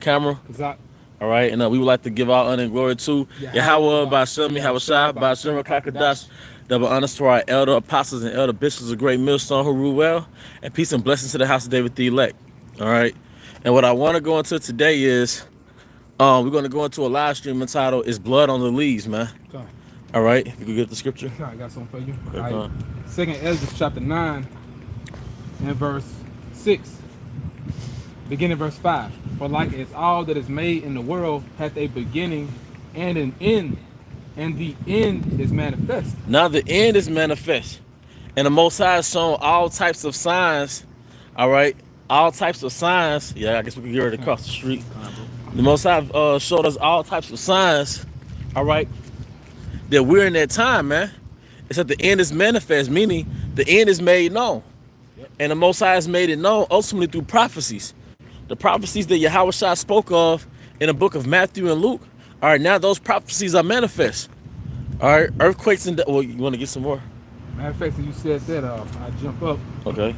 camera. Kazak. All right, and we would like to give our honor and glory to Yahweh, Basham, Yahushua, Bashim, Kakadash. Double honors to our elder apostles and elder bishops of Great Millstone who rule well, and peace and blessings to the house of David the elect. All right, and what I want to go into today is we're going to go into a live stream entitled "Is Blood on the Leaves," man. Okay. All right, if you could get the scripture. Okay, I got something for you. Okay, All right. Second Ezra chapter 9 and verse 6. Beginning verse 5. For like as all that is made in the world hath a beginning and an end, and the end is manifest. Now the end is manifest, and the Most High has shown all types of signs. All right, all types of signs. Yeah, I guess we could get ready to cross the street. The Most High showed us all types of signs. All right, that we're in that time, man. It's that the end is manifest, meaning the end is made known, and the Most High has made it known ultimately through prophecies. The prophecies that Yahweh Shah spoke of in the book of Matthew and Luke. All right, now those prophecies are manifest. All right, earthquakes and well, you want to get some more? Matter of fact, you said that, I jump up Okay.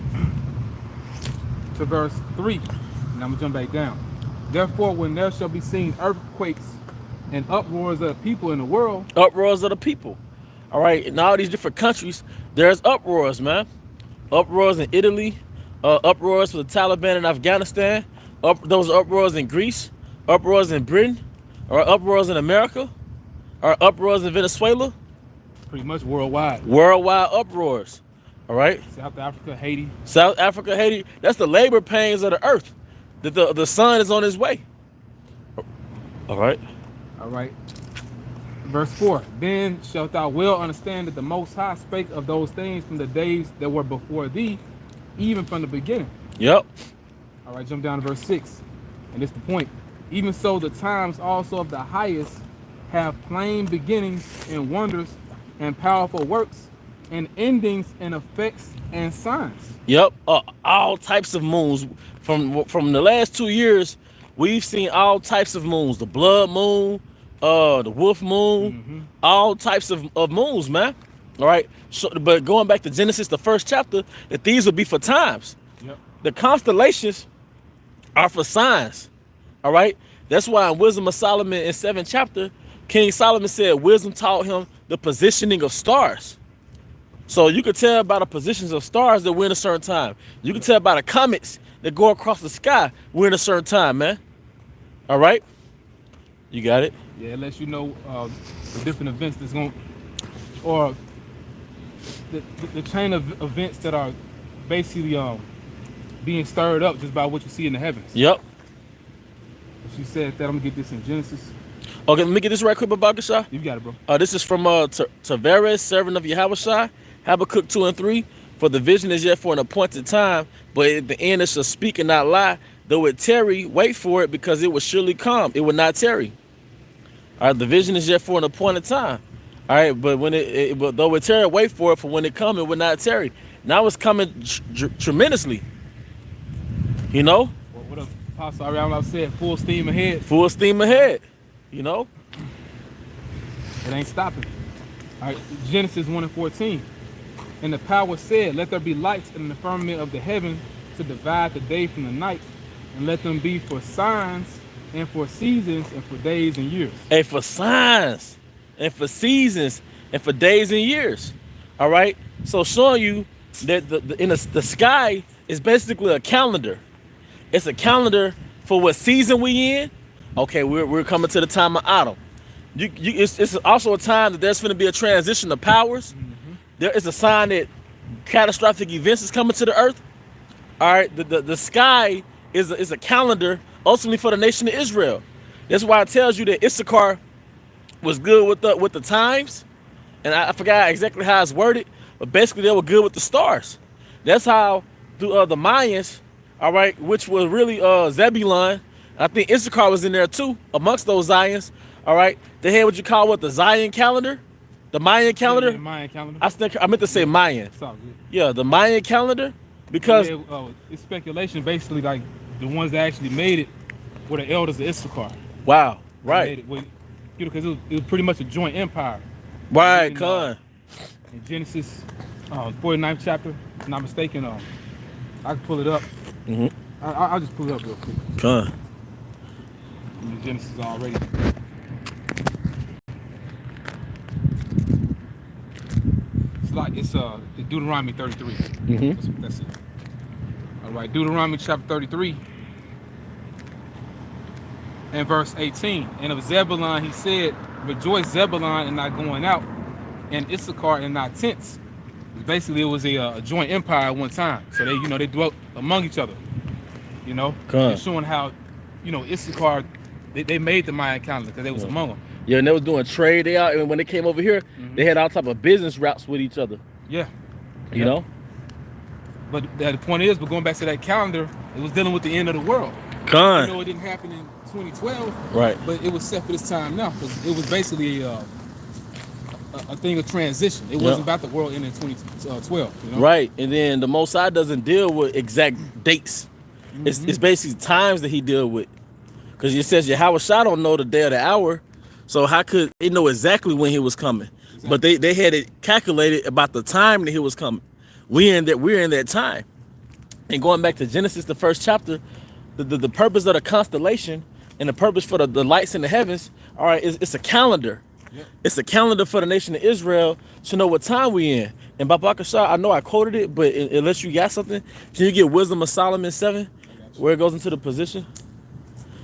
to verse 3, and I'm gonna jump back down. Therefore, when there shall be seen earthquakes and uproars of people in the world, Uproars of the people. All right, in all these different countries, there's uproars, man. Uproars in Italy, uproars for the Taliban in Afghanistan, those uproars in Greece, uproars in Britain, or uproars in America, or uproars in Venezuela. pretty much worldwide. Worldwide uproars. All right. South Africa, Haiti. South Africa, Haiti. That's the labor pains of the earth. That the sun is on his way. All right. All right. Verse 4. Then shalt thou well understand that the Most High spake of those things from the days that were before thee, even from the beginning. Yep. All right, jump down to verse 6. And this is the point. Even so, the times also of the highest have plain beginnings and wonders and powerful works and endings and effects and signs. Yep. All types of moons. From the last 2 years, we've seen all types of moons. The blood moon, the wolf moon, all types of moons, man. All right. So, but going back to Genesis, the first chapter, that these will be for times. Yep. The constellations are for signs. All right. That's why in Wisdom of Solomon in 7th chapter, King Solomon said wisdom taught him the positioning of stars. So you can tell by the positions of stars that we're in a certain time. You can tell by the comets that go across the sky, we're in a certain time, man. All right. You got it? Yeah, it lets you know the different events that's going, or the chain of events that are basically being stirred up just by what you see in the heavens. Yep. She said that. I'm gonna get this in Genesis. Okay, let me get this right quick, Babakashah. You got it, bro. This is from Tavares, servant of Yahushua, Habakkuk 2 and 3. For the vision is yet for an appointed time, but at the end it shall speak and not lie. Though it tarry, wait for it, because it will surely come. It will not tarry. All right, the vision is yet for an appointed time. All right, but when but though it tarry, wait for it, for when it come, it will not tarry. Now it's coming tremendously. You know? Well, what up, Apostle Ariel said, full steam ahead. Full steam ahead. You know? It ain't stopping. All right, Genesis 1 and 14. And the power said, let there be lights in the firmament of the heaven to divide the day from the night, and let them be for signs and for seasons and for days and years. And for signs and for seasons and for days and years. All right? So showing you that the sky is basically a calendar. It's a calendar for what season we in. Okay, we're coming to the time of autumn. It's also a time that there's going to be a transition of powers. There is a sign that catastrophic events is coming to the earth. All right, the sky is a calendar ultimately for the nation of Israel. That's why it tells you that Issachar was good with the times, and I forgot exactly how it's worded, but basically they were good with the stars. That's how the Mayans, all right, which was really Zebulun. I think Issachar was in there too, amongst those Zions. All right, they had what you call the Zion calendar, the Mayan calendar. Yeah, Mayan calendar. I meant to say Mayan. It's all good. Yeah, the Mayan calendar, because it's speculation. Basically, like the ones that actually made it were the elders of Issachar. wow, right, Because it was pretty much a joint empire. right, Con. In Genesis 49th chapter, if I'm not mistaken, I can pull it up. I'll just pull it up real quick. Con. in Genesis already. It's Deuteronomy 33. That's it. All right, Deuteronomy chapter 33 and verse 18. And of Zebulun he said, "Rejoice, Zebulun, in not going out, and Issachar in not tents." Basically, it was a joint empire at one time. So they dwelt among each other. Showing how, Issachar, they made the Mayan calendar because they was among them. Yeah, and they was doing trade. And when they came over here, they had all type of business routes with each other. Yeah. You know? But the point is, going back to that calendar, it was dealing with the end of the world. Con. It didn't happen in 2012. Right. But it was set for this time now because it was basically a thing of transition. It wasn't about the world ending in 2012. Right. And then the Most High doesn't deal with exact dates. It's basically times that he deal with. Because it says Yahweh Shah don't know the day or the hour. So how could they know exactly when he was coming? Exactly. But they had it calculated about the time that he was coming. We're in that time. And going back to Genesis, the first chapter, the purpose of the constellation and the purpose for the lights in the heavens, all right, it's a calendar. Yep. It's a calendar for the nation of Israel to know what time we in. And Baba Shah, I know I quoted it, but unless you got something, can you get Wisdom of Solomon 7, where it goes into the position?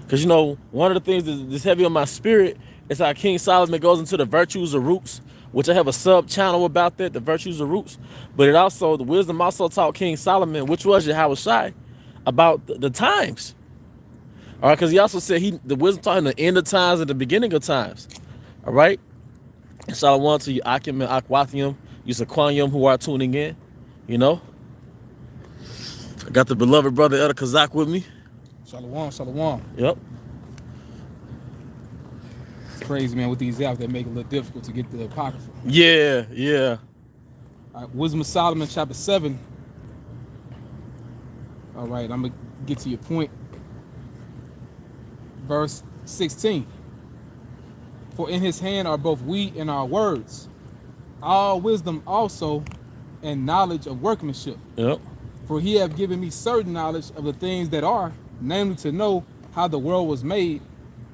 Because, one of the things that's heavy on my spirit is how King Solomon goes into the virtues of roots, which I have a sub-channel about that, the virtues of roots. But the wisdom also taught King Solomon, which was Yahweh Shai, about the times. All right, because he also said the wisdom taught him the end of times and the beginning of times. All right? And Shalom to you, Akim and Akwathium, you Saquanium who are tuning in. I got the beloved brother Elder Kazak with me. Shalom. Yep. It's crazy, man, with these apps that make it a little difficult to get the Apocrypha. Yeah. All right, Wisdom of Solomon, chapter 7. All right, I'm going to get to your point. Verse 16. For in his hand are both we and our words, all wisdom also, and knowledge of workmanship. Yep. For he have given me certain knowledge of the things that are, namely to know how the world was made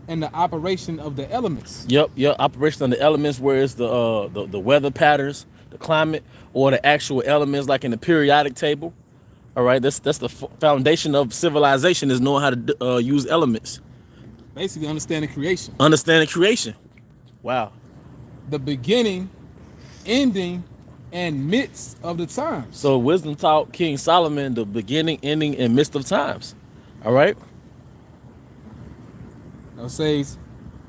and the operation of the elements. Yep. Operation of the elements, where it's the weather patterns, the climate, or the actual elements, like in the periodic table. All right, that's the foundation of civilization, is knowing how to use elements. Basically, understanding creation. Wow. The beginning, ending, and midst of the times. So wisdom taught King Solomon the beginning, ending, and midst of times. All right. It says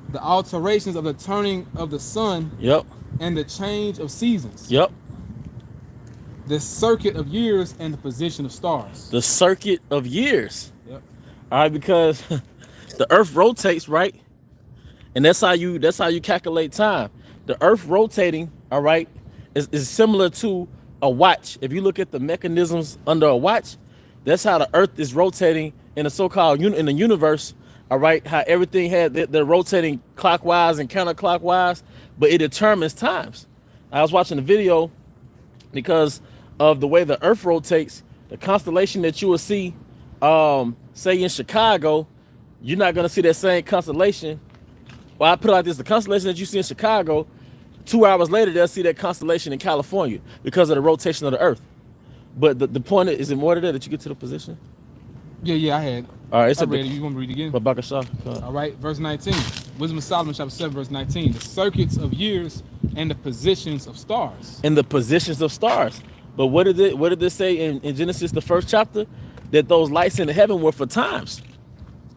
the alterations of the turning of the sun. Yep. And the change of seasons. Yep. The circuit of years and the position of stars. The circuit of years. Yep. All right, because the earth rotates, right? And that's how you calculate time. The earth rotating, all right, is similar to a watch. If you look at the mechanisms under a watch, that's how the earth is rotating in the so-called in the universe, all right? How everything they're rotating clockwise and counterclockwise, but it determines times. I was watching a video because of the way the earth rotates, the constellation that you will see, say in Chicago, you're not gonna see that same constellation. Well, I put it like this: the constellation that you see in Chicago, 2 hours later, they'll see that constellation in California because of the rotation of the earth. But the point is it more to that you get to the position? Yeah, I had. All right, I read it. You want me to read it again? Babaka Shah. All right, verse 19. Wisdom of Solomon, chapter 7, verse 19. The circuits of years and the positions of stars. And the positions of stars. But what did it say in Genesis, the first chapter? That those lights in the heaven were for times.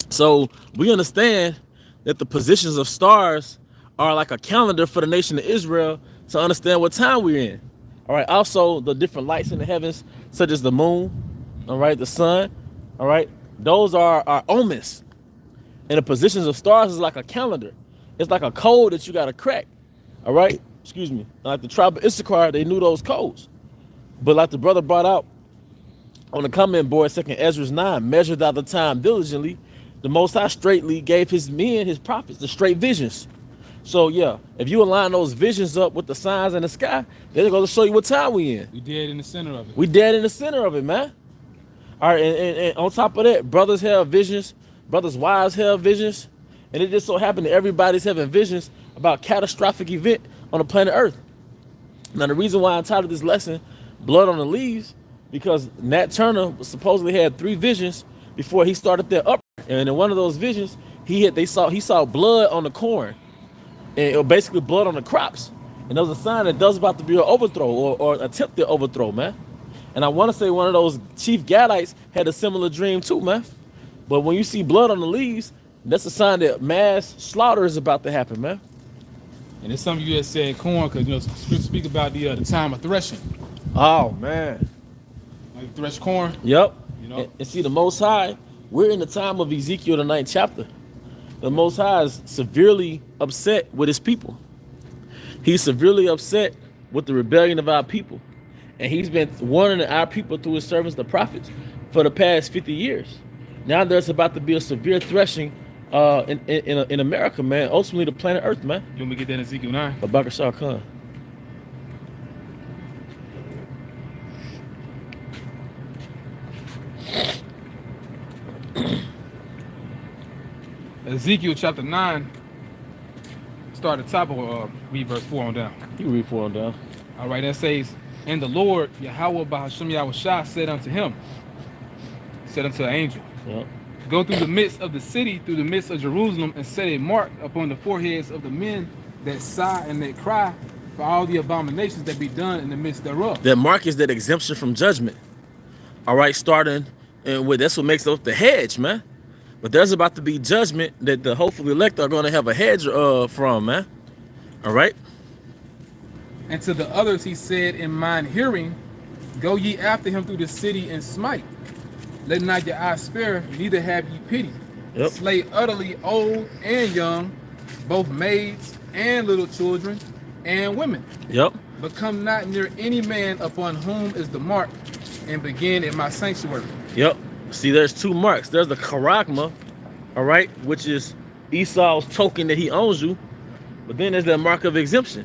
So we understand that the positions of stars are like a calendar for the nation of Israel to understand what time we're in. All right. Also, the different lights in the heavens, such as the moon, all right, the sun, all right, those are omens. And the positions of stars is like a calendar. It's like a code that you got to crack. All right. Excuse me. Like the tribe of Issachar, they knew those codes. But like the brother brought out on the comment board, 2 Ezra 9, measured out the time diligently, the Most High straightly gave his men, his prophets, the straight visions. So yeah, if you align those visions up with the signs in the sky, they're going to show you what time we in. We dead in the center of it. We dead in the center of it, man. All right, and on top of that, brothers have visions, brothers' wives have visions, And it just so happened that everybody's having visions about catastrophic event on the planet Earth. Now, the reason why I entitled this lesson, Blood on the Leaves, because Nat Turner supposedly had 3 visions before he started that up. And in one of those visions, he saw blood on the corn. And it was basically blood on the crops. And there was a sign that there's about to be an overthrow or attempted overthrow, man. And I want to say one of those chief Gadites had a similar dream too, man. But when you see blood on the leaves, that's a sign that mass slaughter is about to happen, man. And it's some of you that said corn, because, you know, scripture speak about the time of threshing. Oh, man. Like thresh corn. Yep. You know? And see, the Most High, we're in the time of Ezekiel, the 9th chapter. The Most High is severely upset with his people. He's severely upset with the rebellion of our people. And he's been warning our people through his servants, the prophets, for the past 50 years. Now there's about to be a severe threshing in America, man. Ultimately, the planet Earth, man. You want me to get that in Ezekiel 9? Babaka Shah Khan. Ezekiel chapter 9. Start at the top or read verse 4 on down. You read 4 on down. All right, that says, and the Lord, Yahweh Bahasham Yahushua, said unto him, said unto an angel, Yep. go through the midst of the city, through the midst of Jerusalem, and set a mark upon the foreheads of the men that sigh and that cry for all the abominations that be done in the midst thereof. That mark is that exemption from judgment. All right, starting and with that's what makes up the hedge, man. But there's about to be judgment that the hopefully elect are going to have a hedge from, man. All right. And to the others he said in mine hearing, go ye after him through the city and smite. Let not your eyes spare, neither have ye pity. Yep. Slay utterly old and young, both maids and little children and women. Yep. But come not near any man upon whom is the mark, and begin in my sanctuary. Yep. See, there's 2 marks. There's the charagma, all right, which is Esau's token that he owns you. But then there's that mark of exemption,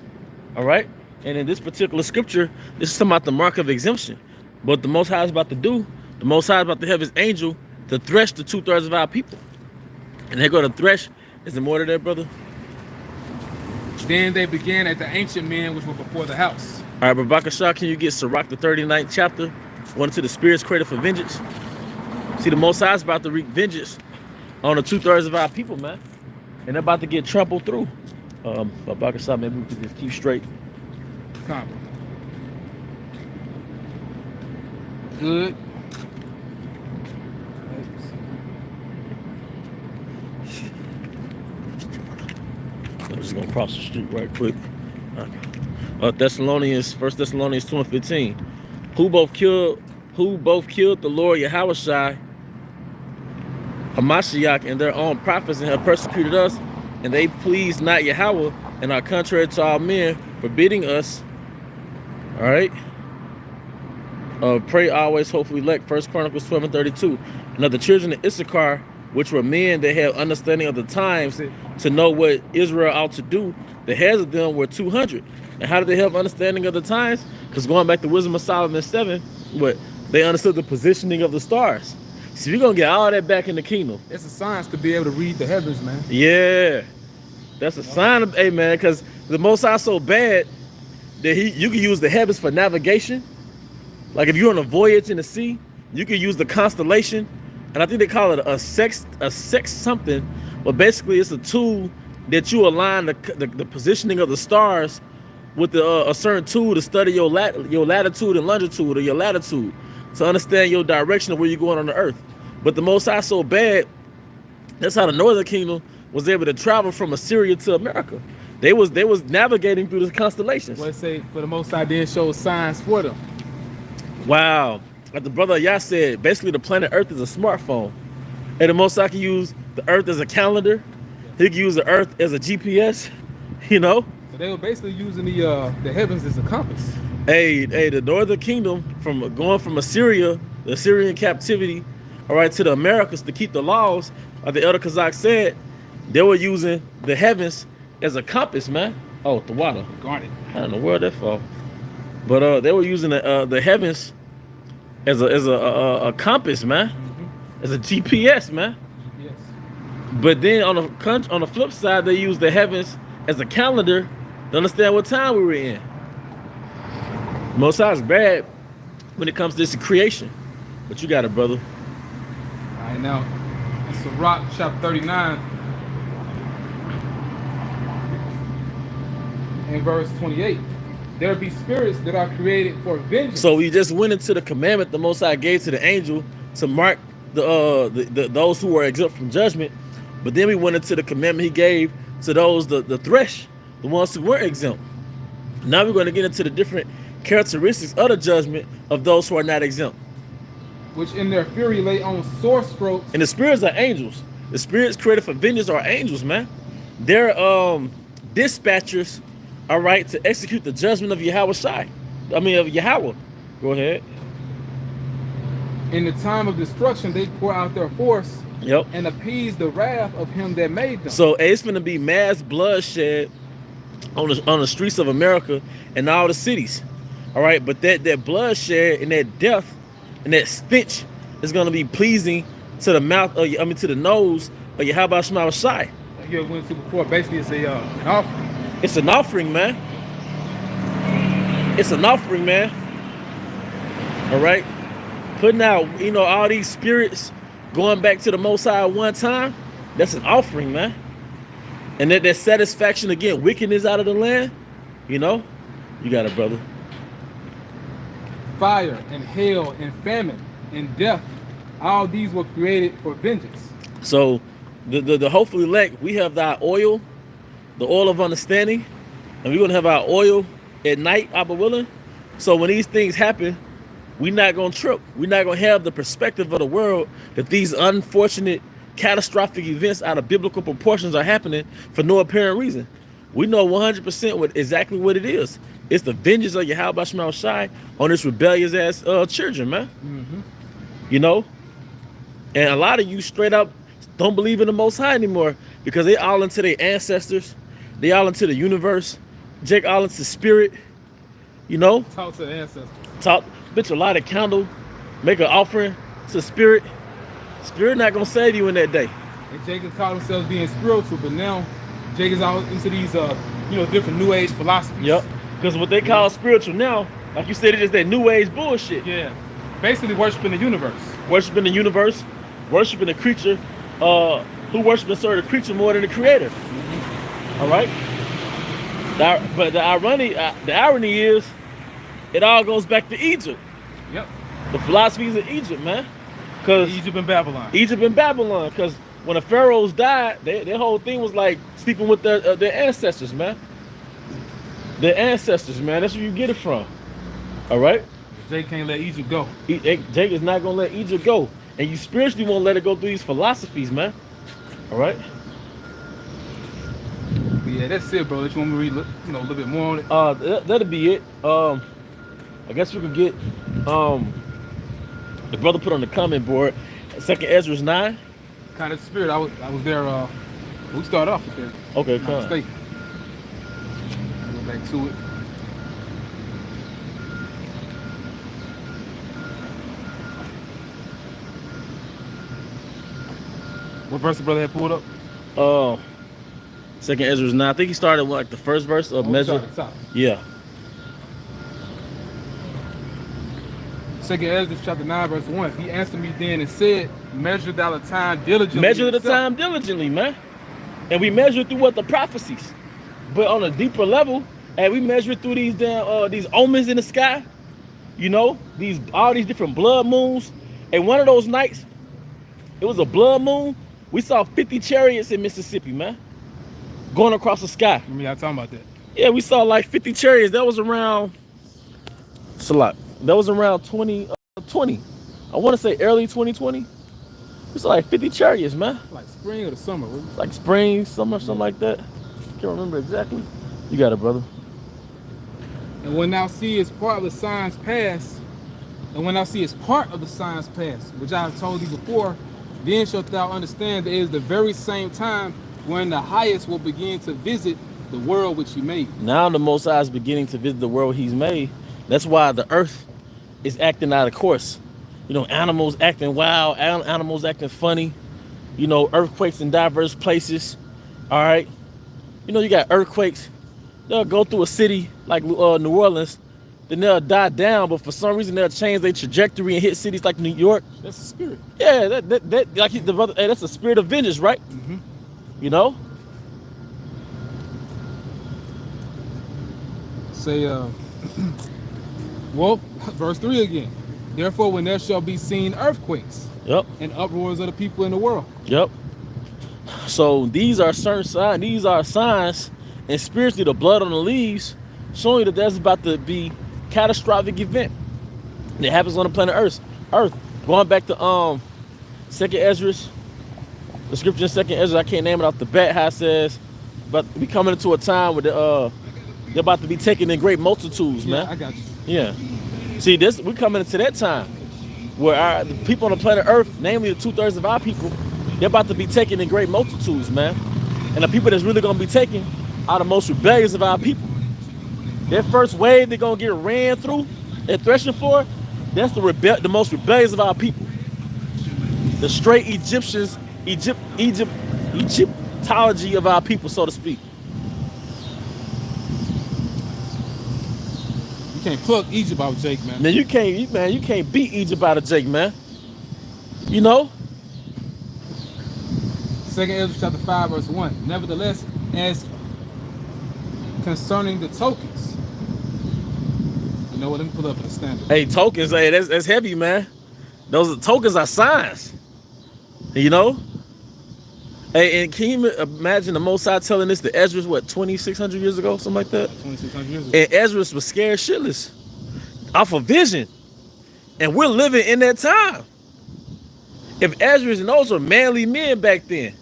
all right? And in this particular scripture, this is talking about the mark of exemption. But the Most High is about to do, the Most High is about to have his angel to thresh the 2/3 of our people. And they're going to thresh. Is there more to that, brother? Then they began at the ancient men which were before the house. All right, Babaka Shah, can you get Sirach, the 39th chapter, 1 to the spirits created for vengeance? See, the Most High is about to wreak vengeance on the 2/3 of our people, man. And they're about to get trampled through. Babaka Shah, maybe we could just keep straight. Come. Good. I'm just gonna cross the street right quick. Thessalonians, 1 Thessalonians 2:15. Who both killed the Lord Yahushua, Hamashiach, and their own prophets, and have persecuted us, and they pleased not Yahweh, and are contrary to all men, forbidding us. All right. Pray always, hopefully elect. 1 Chronicles 12:32. Now the children of Issachar, which were men that had understanding of the times to know what Israel ought to do, the heads of them were 200. And how did they have understanding of the times? Because going back to Wisdom of Solomon 7, they understood the positioning of the stars. So you're gonna get all that back in the kingdom. It's a science to be able to read the heavens, man. Yeah, that's a sign of, hey man, because the Most High so bad that you can use the heavens for navigation. Like if you're on a voyage in the sea, you can use the constellation, and I think they call it a sex something, but basically it's a tool that you align the positioning of the stars with a certain tool to study your latitude and longitude, or your latitude, to understand your direction of where you're going on the earth. But the Most High so bad, that's how the Northern Kingdom was able to travel from Assyria to America. They was navigating through the constellations. What it say? For the Most High did show signs for them. Wow. Like the brother Yah said, basically the planet Earth is a smartphone. And the Most High can use the Earth as a calendar. He can use the Earth as a GPS, you know? So they were basically using the heavens as a compass. Hey, the Northern Kingdom, from going from Assyria, the Assyrian captivity, all right, to the Americas to keep the laws, like the Elder Kazakh said, they were using the heavens as a compass, man. Oh, the water. Garnet. I don't know where that fall. But they were using the heavens as a compass, man. Mm-hmm. As a GPS, man. Yes. But then on the flip side, they use the heavens as a calendar to understand what time we were in. Most High is bad when it comes to this creation. But you got it, brother. All right, now, in Sirach chapter 39 and verse 28. There be spirits that are created for vengeance. So we just went into the commandment the Most High gave to the angel to mark the those who were exempt from judgment. But then we went into the commandment he gave to those, the thresh, the ones who weren't exempt. Now we're going to get into the different characteristics of the judgment of those who are not exempt. Which in their fury lay on sore strokes. And the spirits are angels. The spirits created for vengeance are angels, man. They're dispatchers, all right, to execute the judgment of Yahweh Shai. I mean, of Yahweh. Go ahead. In the time of destruction, they pour out their force. Yep. And appease the wrath of him that made them. So it's going to be mass bloodshed on the streets of America and all the cities. All right, but that bloodshed and that death and that stench is going to be pleasing to the mouth of, to the nose of Yahweh Shai. Like you went to before, basically it's an offering. It's an offering, man. It's an offering, man. All right, putting out, all these spirits going back to the Most High one time. That's an offering, man. And that satisfaction again, wickedness out of the land. You got it, brother. Fire and hail and famine and death, all these were created for vengeance. So the hopefully elect, we have our oil, the oil of understanding, and we're gonna have our oil at night, Abba willing. So when these things happen, we're not gonna trip. We're not gonna have the perspective of the world that these unfortunate catastrophic events out of biblical proportions are happening for no apparent reason. We know 100% exactly what it is. It's the vengeance of Yahweh Shai on this rebellious ass children, man. Mm-hmm. And a lot of you straight up don't believe in the Most High anymore because they all into their ancestors, they all into the universe, Jake all into spirit. Talk to the ancestors. Bitch, a light a candle, make an offering to spirit. Spirit not gonna save you in that day. And Jacob taught themselves being spiritual, but now Jacob's out into these different new age philosophies. Yep. Because what they call spiritual now, like you said, it is that new age bullshit. Yeah. Basically worshiping the universe. Worshiping the universe, worshiping the creature, who worship and serve the creature more than the creator. Mm-hmm. All right. But the irony is, it all goes back to Egypt. Yep. The philosophies of Egypt, man. Cause Egypt and Babylon. Because when the pharaohs died, their whole thing was like sleeping with their ancestors, man. Their ancestors, man. That's where you get it from. All right. Jake can't let Egypt go. Jake is not gonna let Egypt go, and you spiritually won't let it go through these philosophies, man. All right. But yeah, that's it, bro. If you want me to read, a little bit more on it. That'll be it. I guess we could get the brother put on the comment board. 2nd Ezra 9. Kind of spirit. I was there. We started off with that. Okay, come. Go back to it. What verse the brother had pulled up? 2nd Ezra 9. I think he started with like the first verse of measure. Yeah. 2nd Ezra chapter 9 verse 1. He answered me then and said, measure thou the time diligently. Measure the time diligently, man. And we measure through what the prophecies. But on a deeper level, and we measure through these damn these omens in the sky. All these different blood moons. And one of those nights, it was a blood moon. We saw 50 chariots in Mississippi, man, going across the sky. Y'all talking about that? Yeah, we saw like 50 chariots. That was around. It's a lot. That was around 2020. I want to say early 2020. It's like 50 chariots, man. Like spring or the summer? Like spring, summer, something like that. Can't remember exactly. You got it, brother. And when thou seest part of the signs past, which I have told thee before, then shalt thou understand that it is the very same time when the highest will begin to visit the world which he made. Now the Most High is beginning to visit the world he's made. That's why the earth is acting out of course. Animals acting wild, animals acting funny. You know, earthquakes in diverse places. All right. You know, you got earthquakes. They'll go through a city like New Orleans, then they'll die down, but for some reason they'll change their trajectory and hit cities like New York. That's the spirit. Yeah, that like the brother, hey, that's a spirit of vengeance, right? Mm-hmm. You know? Say, well, verse 3 again. Therefore, when there shall be seen earthquakes Yep. and uproars of the people in the world. Yep. So these are certain signs. These are signs, and spiritually, the blood on the leaves showing you that there's about to be catastrophic event that happens on the planet Earth. Going back to Second Ezra, the scripture in Second Ezra, I can't name it off the bat. How it says, but we coming into a time where they're about to be taken in great multitudes, Yeah, man. I got you. Yeah. See, we're coming into that time where the people on the planet Earth, namely the 2/3 of our people, they're about to be taken in great multitudes, man. And the people that's really gonna be taken are the most rebellious of our people. That first wave they're gonna get ran through and threshing for, that's the most rebellious of our people. The straight Egyptology of our people, so to speak. You can't plug Egypt out, Jake, man. Man, you can't beat Egypt out of Jake, man. You know? 2 Ezra chapter 5, verse 1. Nevertheless, as concerning the tokens, you know what? Let me pull up the standard. Hey, tokens, hey, that's heavy, man. Those tokens are signs. You know? Hey, and can you imagine the Most High telling this to Ezra, what, 2,600 years ago, something like that? 2,600 years ago. And Ezra was scared shitless off of vision. And we're living in that time. If Ezra and those were manly men back then,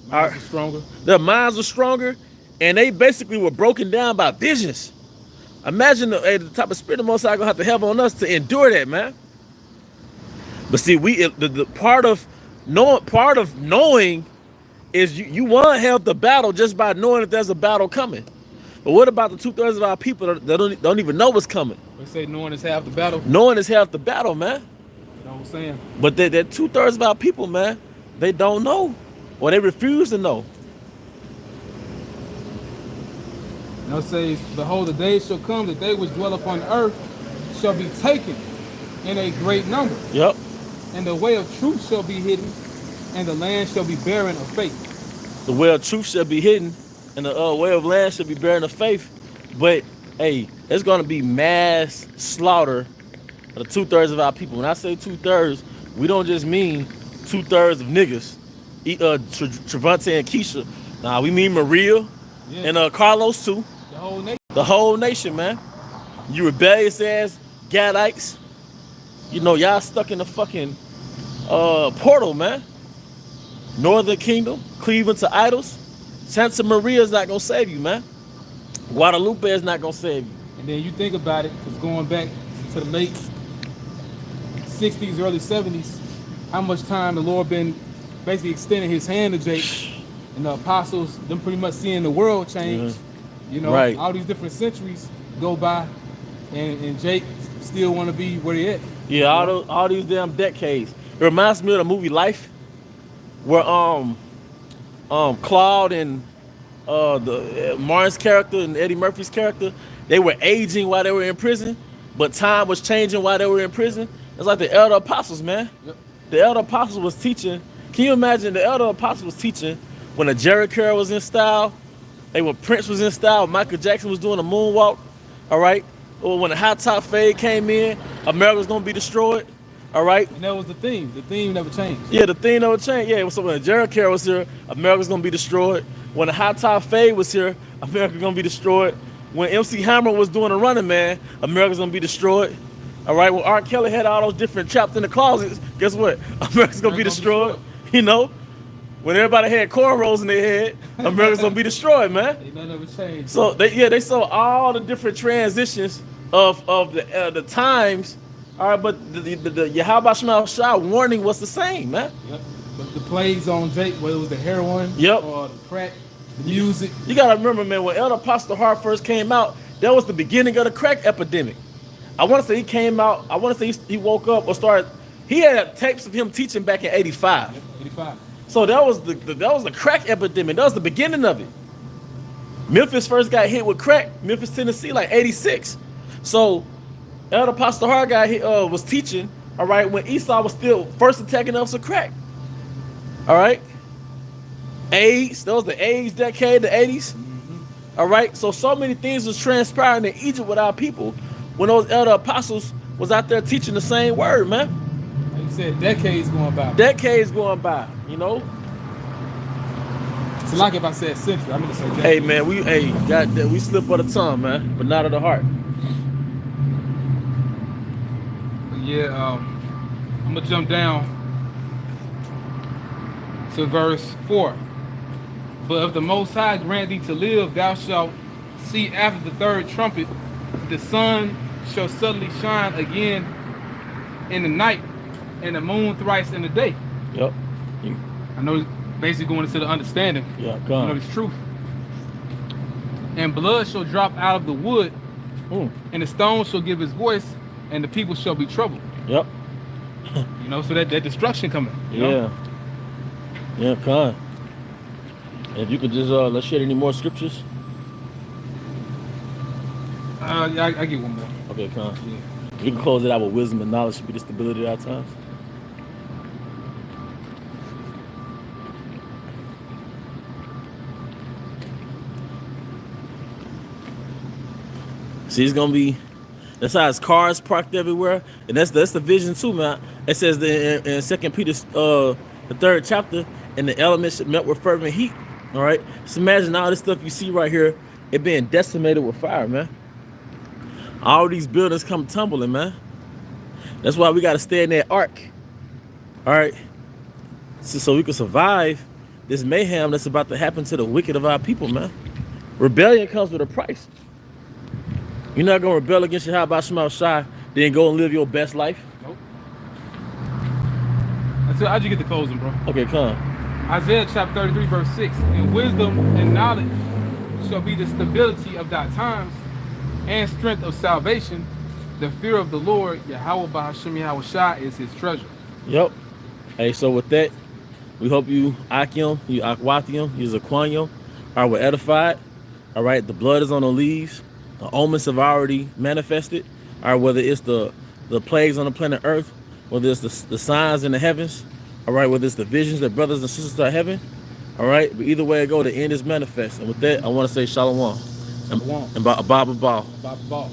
Minds are stronger. their minds were stronger, and they basically were broken down by visions. Imagine the type of spirit the Most High gonna have to have on us to endure that, man. But see, the part of knowing is you want to help the battle just by knowing that there's a battle coming. But what about the 2/3 of our people that don't even know what's coming? They say knowing is half the battle. Knowing is half the battle, man. You know what I'm saying? But that 2/3 of our people, man, they don't know, or they refuse to know. You know, it says, behold, the days shall come that they which dwell upon earth shall be taken in a great number. Yep. And the way of truth shall be hidden, and the land shall be barren of faith. The way of truth shall be hidden, and the way of land shall be barren of faith. But hey, there's gonna be mass slaughter of the 2/3 of our people. When I say 2/3, we don't just mean 2/3 of niggas, Trevante and Keisha. Nah, we mean Maria and Carlos too. The whole nation. The whole nation, man. You rebellious ass Gadites. You know, y'all stuck in the fucking portal, man. Northern Kingdom, Cleveland to idols. Santa Maria is not gonna save you, man. Guadalupe is not gonna save you. And then you think about it, because going back to the late 60s, early 70s, how much time the Lord been basically extending his hand to Jake, and the apostles, them pretty much seeing the world change. You know, Right. all these different centuries go by, and Jake still want to be where he at. Yeah, all these damn decades. It reminds me of the movie Life, where Claude and the Martin's character and Eddie Murphy's character, they were aging while they were in prison, but time was changing while they were in prison. It's like the elder apostles, man. Yep. The elder apostles was teaching. Can you imagine the elder apostles was teaching when the Jerry Curl was in style? When Prince was in style, Michael Jackson was doing a moonwalk, all right? Or when the hot top fade came in, America's gonna be destroyed, all right? And that was the theme. The theme never changed. Yeah, the thing never changed. Yeah, so when Jerry Curl was here, America's gonna be destroyed. When the hot top fade was here, America's gonna be destroyed. When MC Hammer was doing a Running Man, America's gonna be destroyed. All right, when R. Kelly had all those different trapped in the closets, guess what? America's gonna be destroyed. You know? When everybody had cornrows in their head, America's gonna be destroyed, man. They never changed. So they saw all the different transitions of the times. All right, but the Yahweh Shema Shah warning was the same, man. Yep. But the plays on Jake, whether it was the heroin Yep. or the crack, the music. You gotta remember, man, when Elder Apostle Hart first came out, that was the beginning of the crack epidemic. I want to say he came out, I want to say he woke up or started, he had tapes of him teaching back in 85. Yep, 85. So that was the crack epidemic. That was the beginning of it. Memphis first got hit with crack. Memphis, Tennessee, like 86. So Elder Pastor Harguy was teaching, all right, when Esau was still first attacking us with crack. All right. AIDS, that was the AIDS decade, the 80s. All right. So many things was transpiring in Egypt with our people when those elder apostles was out there teaching the same word, man. Like you said, decades going by. Decades going by, you know. It's like if I said century, I'm gonna say decades. Hey man, we slip of the tongue, man, but not of the heart. But yeah, I'm gonna jump down to verse 4. But if the Most High grant thee to live, thou shalt see after the third trumpet, the sun shall suddenly shine again in the night, and the moon thrice in the day. Yep. I know it's basically going into the understanding. Yeah, You know this truth. And blood shall drop out of the wood, and the stone shall give his voice, and the people shall be troubled. Yep. You know, so that destruction coming. You Yeah. know? Yeah, Con. If you could just let's share any more scriptures. Yeah, I get one more. Okay, Con. Yeah. We can close it out with wisdom and knowledge should be the stability at our times. See, it's gonna be. That's how it's cars parked everywhere, and that's the vision too, man. It says that in 2 Peter, the 3rd chapter, and the elements should melt with fervent heat. All right, just imagine all this stuff you see right here, it being decimated with fire, man. All these buildings come tumbling, man. That's why we got to stay in that ark. All right, so we can survive this mayhem that's about to happen to the wicked of our people, man. Rebellion comes with a price. You're not gonna rebel against your Yahweh Shai, then go and live your best life. Nope. Until how'd you get the closing, bro? Okay, come. Isaiah chapter 33, verse 6. And wisdom and knowledge shall be the stability of thy times, and strength of salvation. The fear of the Lord, Yahweh Bahashim Yahweh Shai, is his treasure. Yep. Hey, so with that, we hope you Akim, you Akwathium, you Zaquanium were edified. All right, the blood is on the leaves. The omens have already manifested. All right, whether it's the plagues on the planet Earth, whether it's the signs in the heavens, all right, whether it's the visions that brothers and sisters are having, all right, but either way it go, the end is manifest. And with that, I want to say shalom. Shalom. And Baba Ball. Baba Ball.